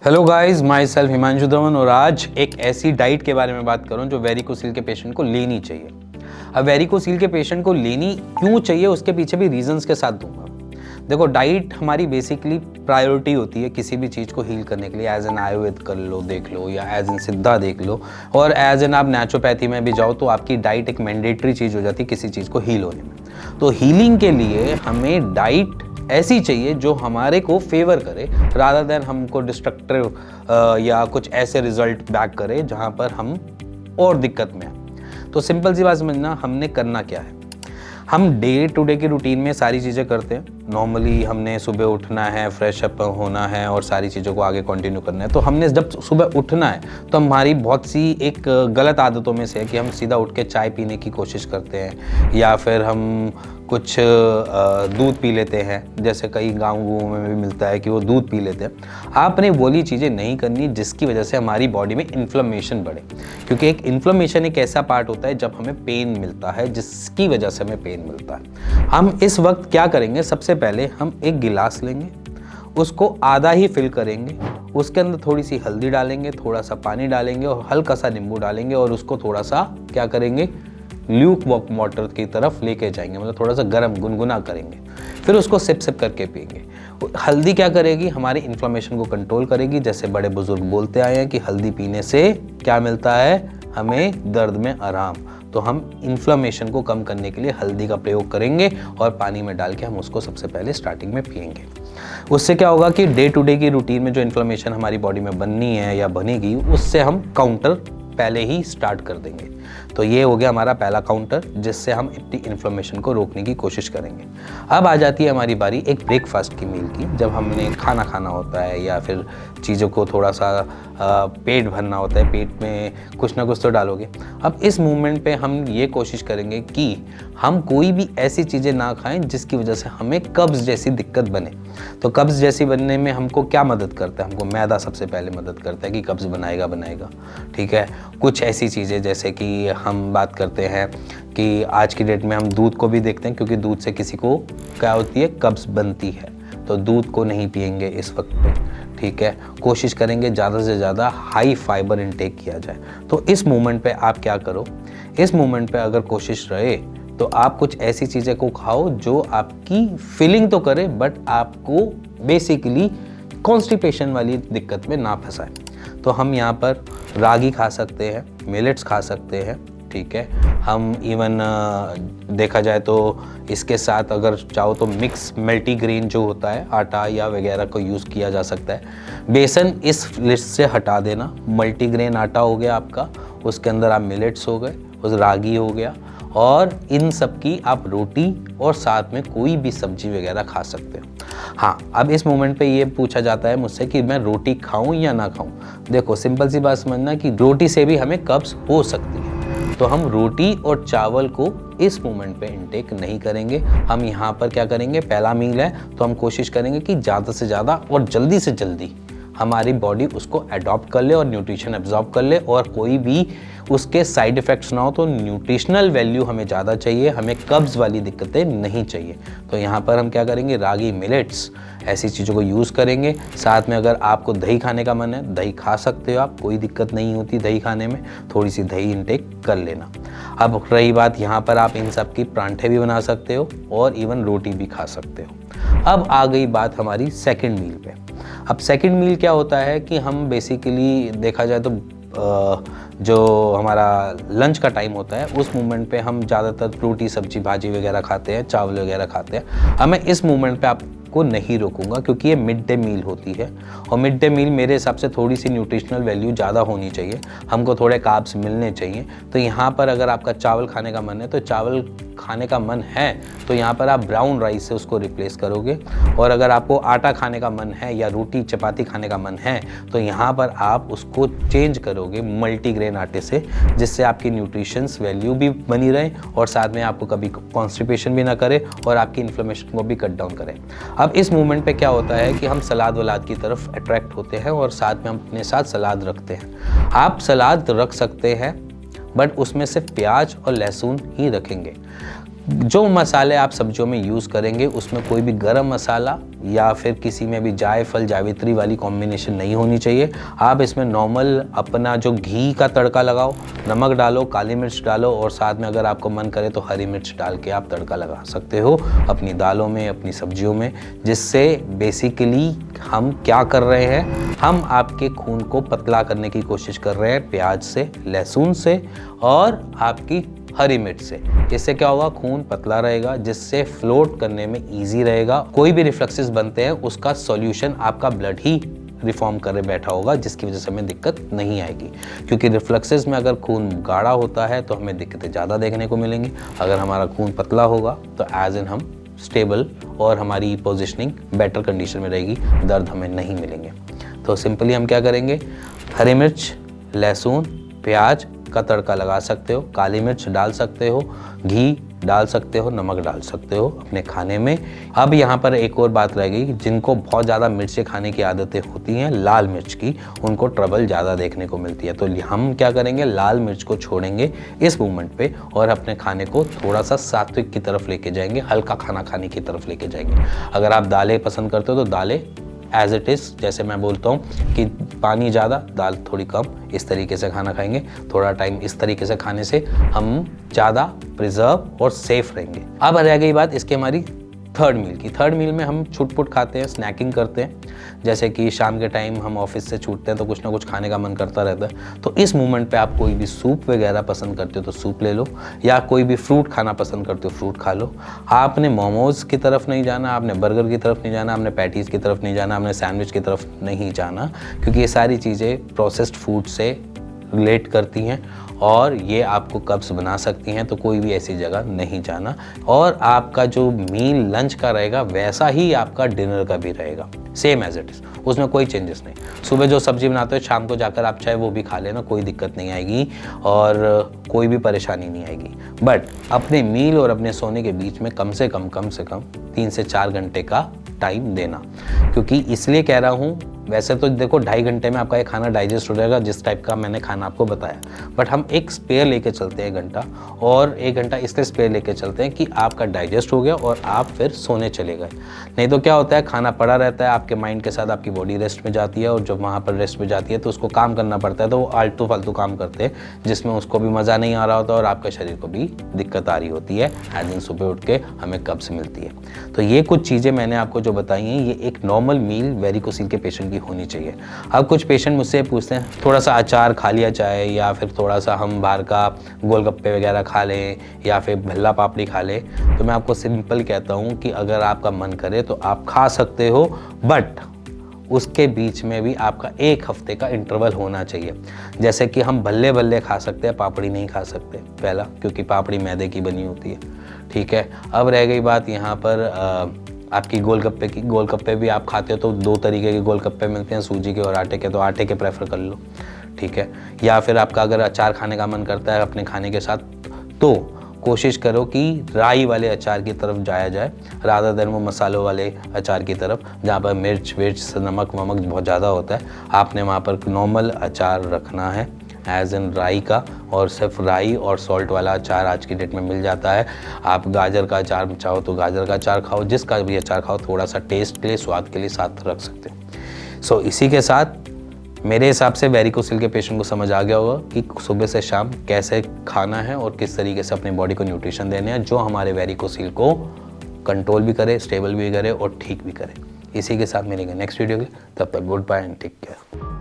Hello guys, my self Himanshu Dhawan और आज एक ऐसी डाइट के बारे में बात करूं जो वेरिकोसील के पेशेंट को लेनी चाहिए। अब वेरिकोसील के पेशेंट को लेनी क्यों चाहिए उसके पीछे भी रीजंस के साथ दूंगा। देखो, डाइट हमारी बेसिकली प्रायोरिटी होती है किसी भी चीज़ को हील करने के लिए। एज एन आयुर्वेद कर लो, देख लो, या एज एन सिद्धा देख लो, और एज एन आप नेचुरोपैथी में भी जाओ तो आपकी डाइट एक मैंडेटरी चीज़ हो जाती है किसी चीज़ को हील होने में। तो हीलिंग के लिए हमें डाइट ऐसी चाहिए जो हमारे को फेवर करे, रादर देन हमको डिस्ट्रक्टिव या कुछ ऐसे रिजल्ट बैक करे जहाँ पर हम और दिक्कत में हैं। तो सिंपल सी बात समझना, हमने करना क्या है। हम डे टू डे की रूटीन में सारी चीज़ें करते हैं। नॉर्मली हमने सुबह उठना है, फ्रेश अप होना है और सारी चीज़ों को आगे कंटिन्यू करना है। तो हमने जब सुबह उठना है तो हमारी बहुत सी एक गलत आदतों में से है कि हम सीधा उठ के चाय पीने की कोशिश करते हैं, या फिर हम कुछ दूध पी लेते हैं। जैसे कई गाँव में भी मिलता है कि वो दूध पी लेते हैं। आपने वही चीज़ें नहीं करनी जिसकी वजह से हमारी बॉडी में इन्फ्लेमेशन बढ़े, क्योंकि एक इन्फ्लेमेशन एक ऐसा पार्ट होता है जब हमें पेन मिलता है, जिसकी वजह से हमें पेन मिलता है। हम इस वक्त क्या करेंगे, सबसे पहले हम एक गिलास लेंगे, उसको आधा ही फिल करेंगे, उसके अंदर थोड़ी सी हल्दी डालेंगे, थोड़ा सा पानी डालेंगे और हल्का सा नींबू डालेंगे, और उसको थोड़ा सा क्या करेंगे, ल्यूक वाटर की तरफ लेके जाएंगे, मतलब थोड़ा सा गर्म गुनगुना करेंगे। फिर उसको सिप सिप करके पिएंगे। हल्दी क्या करेगी, हमारी इन्फ्लेमेशन को कंट्रोल करेगी। जैसे बड़े बुजुर्ग बोलते आए हैं कि हल्दी पीने से क्या मिलता है, हमें दर्द में आराम। तो हम इन्फ्लेमेशन को कम करने के लिए हल्दी का प्रयोग करेंगे और पानी में डाल के हम उसको सबसे पहले स्टार्टिंग में पिएंगे। उससे क्या होगा कि डे टू डे की रूटीन में जो इन्फ्लेमेशन हमारी बॉडी में बननी है या बनेगी, उससे हम काउंटर पहले ही स्टार्ट कर देंगे। तो ये हो गया हमारा पहला काउंटर, जिससे हम इतनी इन्फ्लेमेशन को रोकने की कोशिश करेंगे। अब आ जाती है हमारी बारी एक ब्रेकफास्ट की मील की, जब हमने खाना खाना होता है या फिर चीज़ों को थोड़ा सा पेट भरना होता है, पेट में कुछ ना कुछ तो डालोगे। अब इस मूवमेंट पे हम ये कोशिश करेंगे कि हम कोई भी ऐसी चीज़ें ना खाएं जिसकी वजह से हमें कब्ज़ जैसी दिक्कत बने। तो कब्ज़ जैसी बनने में हमको क्या मदद करता है, हमको मैदा सबसे पहले मदद करता है कि कब्ज़ बनाएगा, ठीक है। कुछ ऐसी चीज़ें जैसे कि हम बात करते हैं कि आज की डेट में हम दूध को भी देखते हैं, क्योंकि दूध से किसी को क्या होती है, कब्ज़ बनती है। तो दूध को नहीं पिएंगे इस वक्त पे, ठीक है। कोशिश करेंगे ज़्यादा से ज़्यादा हाई फाइबर इनटेक किया जाए। तो इस मोमेंट पे आप क्या करो, इस मोमेंट पे अगर कोशिश रहे तो आप कुछ ऐसी चीज़ें को खाओ जो आपकी फीलिंग तो करे, बट आपको बेसिकली कॉन्स्टिपेशन वाली दिक्कत में ना फंसाए। तो हम यहाँ पर रागी खा सकते हैं, मिलेट्स खा सकते हैं, ठीक है। हम इवन देखा जाए तो इसके साथ अगर चाहो तो मिक्स मल्टीग्रेन जो होता है आटा या वगैरह को यूज़ किया जा सकता है। बेसन इस लिस्ट से हटा देना। मल्टीग्रेन आटा हो गया आपका, उसके अंदर आप मिलेट्स हो गए, उस रागी हो गया, और इन सब की आप रोटी और साथ में कोई भी सब्जी वगैरह खा सकते हो। हाँ, अब इस मोमेंट पे ये पूछा जाता है मुझसे कि मैं रोटी खाऊं या ना खाऊं। देखो, सिंपल सी बात समझना कि रोटी से भी हमें कब्ज़ हो सकती है। तो हम रोटी और चावल को इस मोमेंट पे इनटेक नहीं करेंगे। हम यहाँ पर क्या करेंगे, पहला मील है तो हम कोशिश करेंगे कि ज़्यादा से ज़्यादा और जल्दी से जल्दी हमारी बॉडी उसको अडॉप्ट कर ले और न्यूट्रिशन एब्जॉर्ब कर ले, और कोई भी उसके साइड इफ़ेक्ट्स ना हो। तो न्यूट्रिशनल वैल्यू हमें ज़्यादा चाहिए, हमें कब्ज़ वाली दिक्कतें नहीं चाहिए। तो यहाँ पर हम क्या करेंगे, रागी, मिलेट्स ऐसी चीज़ों को यूज़ करेंगे। साथ में अगर आपको दही खाने का मन है, दही खा सकते हो आप, कोई दिक्कत नहीं होती दही खाने में, थोड़ी सी दही इनटेक कर लेना। अब रही बात, यहाँ पर आप इन सब की परांठे भी बना सकते हो और इवन रोटी भी खा सकते हो। अब आ गई बात हमारी सेकंड मील पे। अब सेकंड मील क्या होता है कि हम बेसिकली देखा जाए तो जो हमारा लंच का टाइम होता है, उस मोमेंट पे हम ज़्यादातर रोटी सब्जी भाजी वगैरह खाते हैं, चावल वगैरह खाते हैं। अब मैं इस मोमेंट पे आपको नहीं रोकूंगा, क्योंकि ये मिड डे मील होती है, और मिड डे मील मेरे हिसाब से थोड़ी सी न्यूट्रिशनल वैल्यू ज़्यादा होनी चाहिए, हमको थोड़े कार्ब्स मिलने चाहिए। तो यहाँ पर अगर आपका चावल खाने का मन है तो चावल खाने का मन है तो यहाँ पर आप ब्राउन राइस से उसको रिप्लेस करोगे, और अगर आपको आटा खाने का मन है या रोटी चपाती खाने का मन है तो यहाँ पर आप उसको चेंज करोगे मल्टीग्रेन आटे से, जिससे आपकी न्यूट्रिशंस वैल्यू भी बनी रहे और साथ में आपको कभी कॉन्स्टिपेशन भी ना करे और आपकी इन्फ्लेमेशन को भी कट डाउन करे। अब इस मूवमेंट पे क्या होता है कि हम सलाद वलाद की तरफ अट्रैक्ट होते हैं और साथ में हम अपने साथ सलाद रखते हैं। आप सलाद रख सकते हैं, बट उसमें सिर्फ प्याज और लहसुन ही रखेंगे। जो मसाले आप सब्जियों में यूज़ करेंगे उसमें कोई भी गरम मसाला या फिर किसी में भी जायफल जावित्री वाली कॉम्बिनेशन नहीं होनी चाहिए। आप इसमें नॉर्मल अपना जो घी का तड़का लगाओ, नमक डालो, काली मिर्च डालो और साथ में अगर आपको मन करे तो हरी मिर्च डाल के आप तड़का लगा सकते हो अपनी दालों में, अपनी सब्जियों में, जिससे बेसिकली हम क्या कर रहे हैं, हम आपके खून को पतला करने की कोशिश कर रहे हैं प्याज से, लहसुन से और आपकी हरी मिर्च से। इससे क्या होगा, खून पतला रहेगा जिससे फ्लोट करने में इजी रहेगा। कोई भी रिफ्लक्सेस बनते हैं उसका सॉल्यूशन आपका ब्लड ही रिफॉर्म करे बैठा होगा, जिसकी वजह से हमें दिक्कत नहीं आएगी। क्योंकि रिफ्लक्सेस में अगर खून गाढ़ा होता है तो हमें दिक्कतें ज़्यादा देखने को मिलेंगी। अगर हमारा खून पतला होगा तो एज इन हम स्टेबल और हमारी पोजिशनिंग बेटर कंडीशन में रहेगी, दर्द हमें नहीं मिलेंगे। तो सिंपली हम क्या करेंगे, हरी मिर्च, लहसुन, प्याज का तड़का लगा सकते हो, काली मिर्च डाल सकते हो, घी डाल सकते हो, नमक डाल सकते हो अपने खाने में। अब यहाँ पर एक और बात रह गई, जिनको बहुत ज़्यादा मिर्चें खाने की आदतें होती हैं लाल मिर्च की, उनको ट्रबल ज़्यादा देखने को मिलती है। तो हम क्या करेंगे, लाल मिर्च को छोड़ेंगे इस मूवमेंट पे और अपने खाने को थोड़ा सा सात्विक की तरफ लेके जाएंगे, हल्का खाना खाने की तरफ लेके जाएंगे। अगर आप दालें पसंद करते हो तो दालें एज इट इज़, जैसे मैं बोलता हूँ कि पानी ज़्यादा दाल थोड़ी कम, इस तरीके से खाना खाएंगे। थोड़ा टाइम इस तरीके से खाने से हम ज़्यादा प्रिजर्व और सेफ रहेंगे। अब रह गई बात इसकी हमारी थर्ड मील की। थर्ड मील में हम छुट-पुट खाते हैं, स्नैकिंग करते हैं, जैसे कि शाम के टाइम हम ऑफिस से छूटते हैं तो कुछ ना कुछ खाने का मन करता रहता है। तो इस मोमेंट पे आप कोई भी सूप वगैरह पसंद करते हो तो सूप ले लो, या कोई भी फ्रूट खाना पसंद करते हो फ्रूट खा लो। आपने मोमोज़ की तरफ नहीं जाना, आपने बर्गर की तरफ नहीं जाना, आपने पैटीज़ की तरफ नहीं जाना, आपने सैंडविच की तरफ नहीं जाना, क्योंकि ये सारी चीज़ें प्रोसेस्ड फूड से रिलेट करती हैं और ये आपको कब्ज़ बना सकती हैं। तो कोई भी ऐसी जगह नहीं जाना। और आपका जो मील लंच का रहेगा वैसा ही आपका डिनर का भी रहेगा, सेम एज इट इज़, उसमें कोई चेंजेस नहीं। सुबह जो सब्जी बनाते हो शाम को जाकर आप चाहे वो भी खा लेना, कोई दिक्कत नहीं आएगी और कोई भी परेशानी नहीं आएगी। बट अपने मील और अपने सोने के बीच में कम से कम 3 से 4 घंटे का टाइम देना। क्योंकि इसलिए कह रहा हूँ, वैसे तो देखो 2.5 घंटे में आपका ये खाना डाइजेस्ट हो जाएगा जिस टाइप का मैंने खाना आपको बताया, बट हम एक स्पेयर लेके चलते हैं 1 घंटा, और 1 घंटा इसलिए स्पेयर लेके चलते हैं कि आपका डाइजेस्ट हो गया और आप फिर सोने चले गए। नहीं तो क्या होता है, खाना पड़ा रहता है आपके माइंड के साथ, आपकी बॉडी रेस्ट में जाती है और जब वहाँ पर रेस्ट में जाती है तो उसको काम करना पड़ता है, तो वो आलतू फालतू काम करते हैं जिसमें उसको भी मज़ा नहीं आ रहा होता और आपके शरीर को भी दिक्कत आ रही होती है। एज दिन सुबह उठ के हमें कब्ज़ मिलती है। तो ये कुछ चीज़ें मैंने आपको जो बताई हैं, ये एक नॉर्मल मील वेरिकोसिल के पेशेंट की होनी चाहिए। अब कुछ पेशेंट मुझसे पूछते हैं थोड़ा सा अचार खा लिया जाए, या फिर थोड़ा सा हम बाहर का गोलगप्पे वगैरह खा लें, या फिर भल्ला पापड़ी खा लें। तो मैं आपको सिंपल कहता हूँ कि अगर आपका मन करे तो आप खा सकते हो, बट उसके बीच में भी आपका 1 हफ्ते का इंटरवल होना चाहिए। जैसे कि हम भल्ले खा सकते हैं, पापड़ी नहीं खा सकते, पहला, क्योंकि पापड़ी मैदे की बनी होती है, ठीक है। अब रह गई बात यहाँ पर आपकी गोलगप्पे की। गोलगप्पे भी आप खाते हो तो 2 तरीके के गोलगप्पे मिलते हैं, सूजी के और आटे के, तो आटे के प्रेफर कर लो, ठीक है। या फिर आपका अगर अचार खाने का मन करता है अपने खाने के साथ, तो कोशिश करो कि राई वाले अचार की तरफ जाया जाए रादर देन वो मसालों वाले अचार की तरफ, जहाँ पर मिर्च नमक बहुत ज़्यादा होता है। आपने वहाँ पर नॉर्मल अचार रखना है, एज इन राई का, और सिर्फ राई और सॉल्ट वाला अचार आज की डेट में मिल जाता है। आप गाजर का अचार चाहो तो गाजर का अचार खाओ, जिसका भी अचार खाओ, थोड़ा सा टेस्ट के लिए, स्वाद के लिए साथ रख सकते हो। सो इसी के साथ मेरे हिसाब से वेरिकोसिल के पेशेंट को समझ आ गया होगा कि सुबह से शाम कैसे खाना है और किस तरीके से अपने बॉडी को न्यूट्रिशन देने हैं, जो हमारे वेरिकोसिल को कंट्रोल भी करे, स्टेबल भी करे और ठीक भी करे। इसी के साथ मिलेंगे नेक्स्ट वीडियो के, तब तक goodbye and take care.